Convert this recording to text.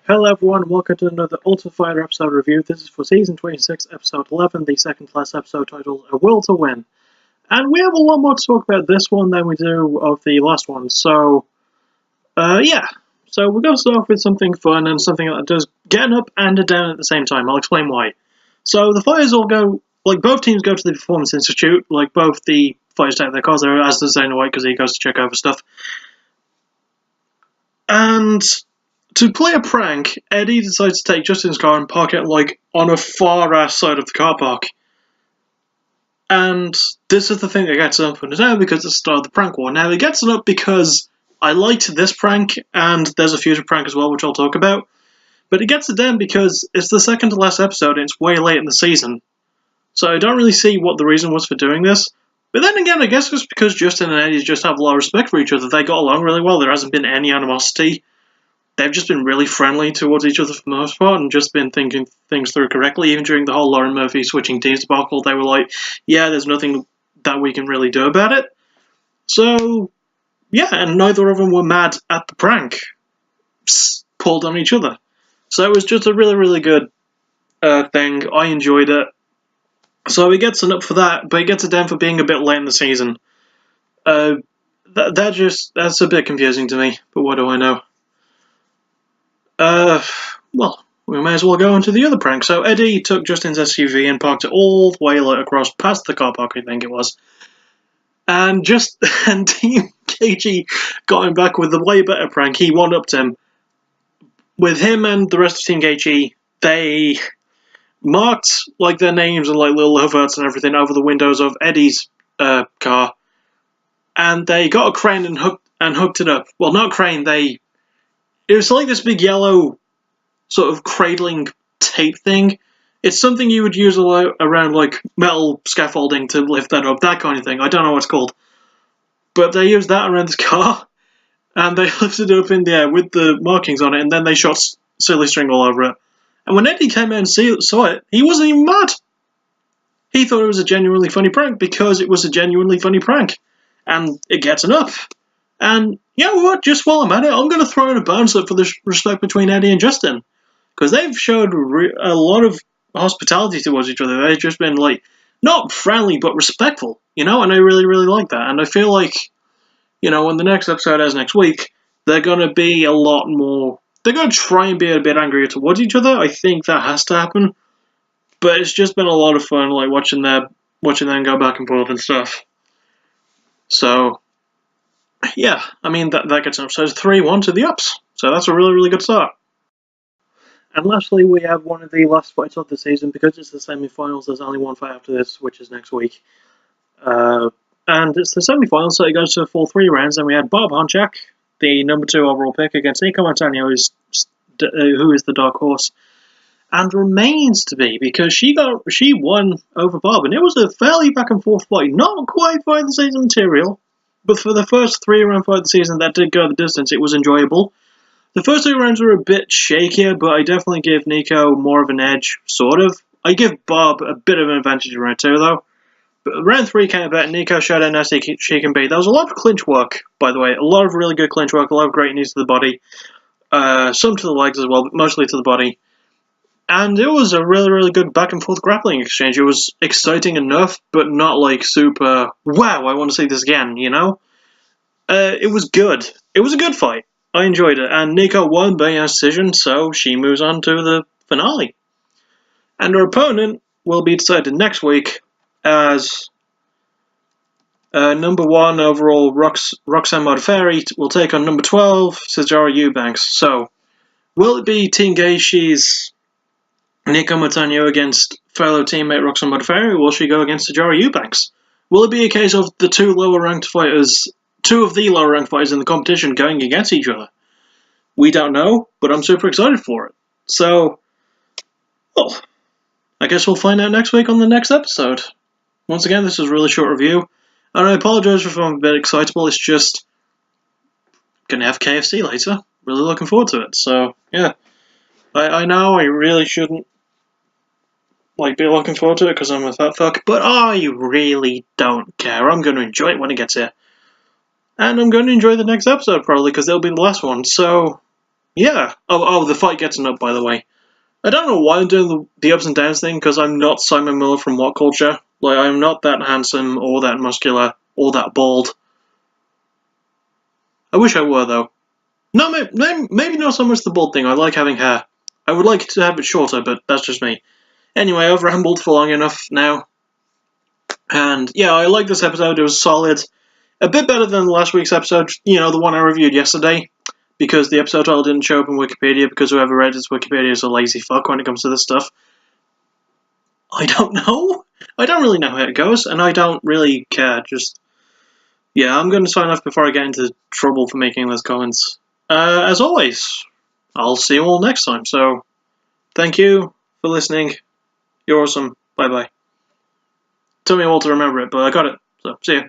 Hello everyone, welcome to another Ultimate Fighter episode review. This is for Season 26, Episode 11, the second class episode titled A Will to Win. And we have a lot more to talk about this one than we do of the last one, so, yeah. So we're going to start off with something fun and something that does get an up and a down at the same time. I'll explain why. So the fighters all go, both teams go to the Performance Institute, both the fighters take their cars there, as does Dana White because he goes to check over stuff. And to play a prank, Eddie decides to take Justin's car and park it, on a far-ass side of the car park. And this is the thing that gets up and down because it's the start of the prank war. Now, it gets it up because I liked this prank, and there's a future prank as well, which I'll talk about. But it gets it down because it's the second to last episode, and it's way late in the season. So I don't really see what the reason was for doing this. But then again, I guess it's because Justin and Eddie just have a lot of respect for each other. They got along really well. There hasn't been any animosity. They've just been really friendly towards each other for the most part and just been thinking things through correctly. Even during the whole Lauren Murphy switching teams debacle, they were like, yeah, there's nothing that we can really do about it. So, yeah, and neither of them were mad at the prank. Pulled on each other. So it was just a really, really good thing. I enjoyed it. So he gets an up for that, but he gets it down for being a bit late in the season. That's a bit confusing to me, but what do I know? Well, we may as well go into the other prank. So Eddie took Justin's SUV and parked it all the way across past the car park, I think it was. And Team Gaethje got him back with the way better prank. He one-upped him. With him and the rest of Team Gaethje, they marked their names and little love hearts and everything over the windows of Eddie's car. And they got a crane and hooked it up. Well, not crane, it was like this big yellow sort of cradling tape thing. It's something you would use around metal scaffolding to lift that up, that kind of thing. I don't know what it's called. But they used that around the car, and they lifted it up in the air with the markings on it, and then they shot silly string all over it. And when Eddie came out and saw it, he wasn't even mad. He thought it was a genuinely funny prank because it was a genuinely funny prank. And it gets an up. And you know what? Just while I'm at it, I'm going to throw in a bonus up for the respect between Eddie and Justin. Because they've showed a lot of hospitality towards each other. They've just been, not friendly, but respectful, And I really, really like that. And I feel like, when the next episode is next week, they're going to be a lot more... They're going to try and be a bit angrier towards each other. I think that has to happen. But it's just been a lot of fun, watching them go back and forth and stuff. So... yeah, I mean, that gets an episode 3-1 to the ups. So that's a really, really good start. And lastly, we have one of the last fights of the season. Because it's the semi-finals, there's only one fight after this, which is next week. And it's the semi-finals, so it goes to a full 3 rounds. And we had Barb Honchak, the number 2 overall pick, against Nicco Montano, who is the dark horse. And remains to be, because she won over Barb. And it was a fairly back-and-forth fight. Not quite fight of the season material. But for the first 3-round fight of the season that did go the distance, it was enjoyable. The first 2 rounds were a bit shakier, but I definitely give Nicco more of an edge, sort of. I give Barb a bit of an advantage in round 2, though. But round 3 came about, and Nicco showed how nasty she can be. There was a lot of clinch work, by the way. A lot of really good clinch work, a lot of great knees to the body. Some to the legs as well, but mostly to the body. And it was a really, really good back-and-forth grappling exchange. It was exciting enough, but not super, wow, I want to see this again, It was good. It was a good fight. I enjoyed it. And Nicco won by decision, so she moves on to the finale. And her opponent will be decided next week as number 1 overall Roxanne Modafferi will take on number 12 Sijara Eubanks. So, will it be Team Gaethje's Nicco Montano against fellow teammate Roxanne Modafferi, or will she go against Sijara Eubanks? Will it be a case of the 2 of the lower ranked fighters in the competition going against each other? We don't know, but I'm super excited for it. So, well, I guess we'll find out next week on the next episode. Once again, this is a really short review, and I apologise if I'm a bit excitable. It's just gonna have KFC later. Really looking forward to it. So, yeah. I know I really shouldn't be looking forward to it because I'm a fat fuck, but I really don't care. I'm going to enjoy it when it gets here. And I'm going to enjoy the next episode, probably, because it'll be the last one. So, Yeah. Oh, the fight gets an up, by the way. I don't know why I'm doing the ups and downs thing, because I'm not Simon Miller from What Culture. Like, I'm not that handsome, or that muscular, or that bald. I wish I were, though. No, maybe not so much the bald thing. I like having hair. I would like to have it shorter, but that's just me. Anyway, I've rambled for long enough now. And yeah, I like this episode. It was solid. A bit better than last week's episode, the one I reviewed yesterday. Because the episode title didn't show up in Wikipedia, because whoever read its Wikipedia is a lazy fuck when it comes to this stuff. I don't know. I don't really know how it goes, and I don't really care. Yeah, I'm going to sign off before I get into trouble for making those comments. As always, I'll see you all next time. So, thank you for listening. You're awesome. Bye bye. Took me a while to remember it, but I got it. So, see ya.